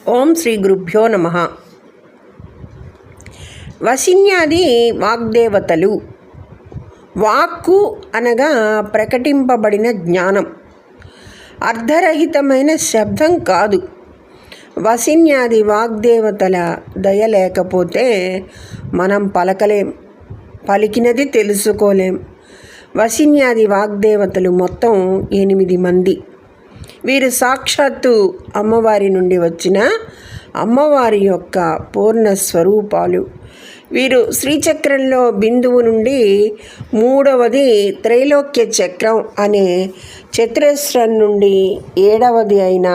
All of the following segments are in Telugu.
ఓం శ్రీ గురుభ్యో నమః. వసిన్యాది వాగ్దేవతలు. వాక్కు అనగా ప్రకటింపబడిన జ్ఞానం, అర్ధరహితమైన శబ్దం కాదు. వసిన్యాది వాగ్దేవతల దయ లేకపోతే మనం పలకలేం, పలికినది తెలుసుకోలేం. వసిన్యాది వాగ్దేవతలు మొత్తం 8 మంది. వీరు సాక్షాత్తు అమ్మవారి నుండి వచ్చిన అమ్మవారి యొక్క పూర్ణ స్వరూపాలు. వీరు శ్రీచక్రంలో బిందువు నుండి 3వది త్రైలోక్య చక్రం అనే చతురస్రం నుండి 7వది అయిన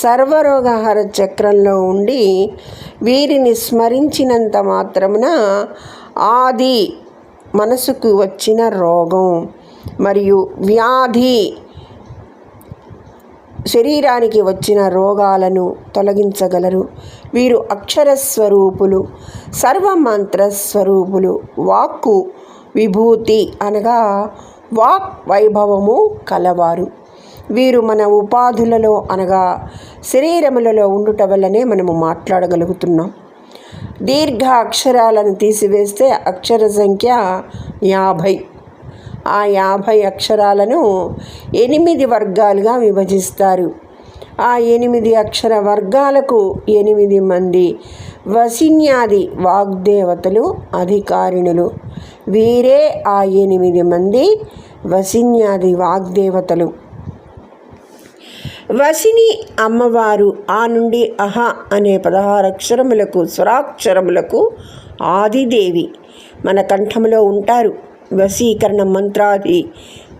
సర్వరోగహర చక్రంలో ఉండి వీరిని స్మరించినంత మాత్రమున ఆది మనసుకు వచ్చిన రోగం మరియు వ్యాధి శరీరానికి వచ్చిన రోగాలను తొలగించగలరు. వీరు అక్షరస్వరూపులు, సర్వమంత్రస్వరూపులు. వాక్కు విభూతి అనగా వాక్ వైభవము కలవారు. వీరు మన ఉపాధులలో అనగా శరీరములలో ఉండుట వల్లనే మనము మాట్లాడగలుగుతున్నాం. దీర్ఘ అక్షరాలను తీసివేస్తే అక్షర సంఖ్య 50. ఆ 50 అక్షరాలను 8 వర్గాలుగా విభజిస్తారు. ఆ 8 అక్షర వర్గాలకు 8 మంది వసిన్యాది వాగ్దేవతలు అధికారిణులు. వీరే ఆ 8 మంది వసిన్యాది వాగ్దేవతలు. వసిని అమ్మవారు ఆ నుండి అహ అనే 16 అక్షరములకు స్వరాక్షరములకు ఆదిదేవి మన కంఠంలో ఉంటారు. వశీకరణ మంత్రాది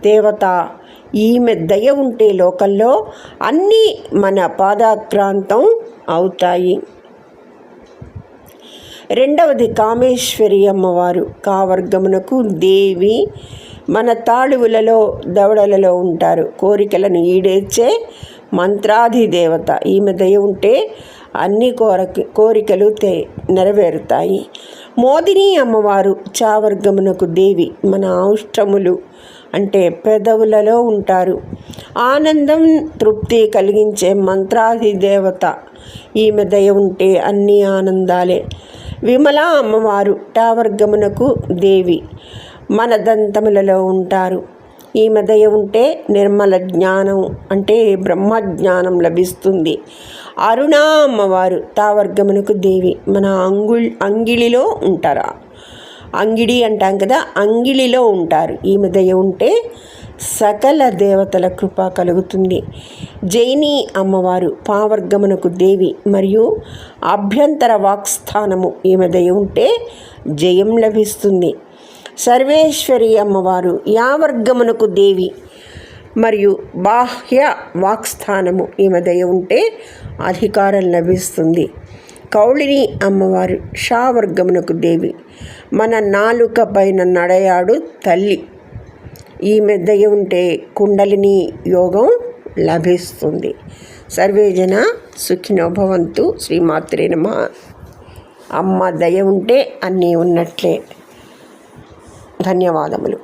దేవత. ఈమె దయ ఉంటే లోకంలో అన్నీ మన పాదాక్రాంతం అవుతాయి. 2వది కామేశ్వరి అమ్మవారు. కావర్గమునకు దేవి. మన తాళువులలో దవడలలో ఉంటారు. కోరికలను ఈడేర్చే మంత్రాది దేవత. ఈమె దయ ఉంటే అన్ని కోరికలు నెరవేరుతాయి. మోదిని అమ్మవారు చావర్గమునకు దేవి. మన ఔష్టములు అంటే పెదవులలో ఉంటారు. ఆనందం తృప్తి కలిగించే మంత్రాది దేవత. ఈమె దయ ఉంటే అన్ని ఆనందాలే. విమల అమ్మవారు టావర్గమునకు దేవి. మన దంతములలో ఉంటారు. ఈమె దయ ఉంటే నిర్మల జ్ఞానం అంటే బ్రహ్మజ్ఞానం లభిస్తుంది. అరుణ అమ్మవారు తావర్గమునకు దేవి. మన అంగిలిలో ఉంటారా, అంగిడి అంటాం కదా, అంగిలిలో ఉంటారు. ఈమె దయ ఉంటే సకల దేవతల కృప కలుగుతుంది. జైని అమ్మవారు పావర్గమునకు దేవి మరియు అభ్యంతర వాక్స్థానము. ఈమె దయ ఉంటే జయం లభిస్తుంది. సర్వేశ్వరి అమ్మవారు యావర్గమునకు దేవి మరియు బాహ్య వాక్స్థానము. ఈమె దయ ఉంటే అధికారం లభిస్తుంది. కౌళిని అమ్మవారు షావర్గమునకు దేవి. మన నాలుక పైన నడయాడు తల్లి. ఈమె దయ ఉంటే కుండలిని యోగం లభిస్తుంది. సర్వేజన సుఖినో భవంతు. శ్రీమాత్రే నమః. అమ్మ దయ ఉంటే అన్నీ ఉన్నట్లే. ధన్యవాదములు.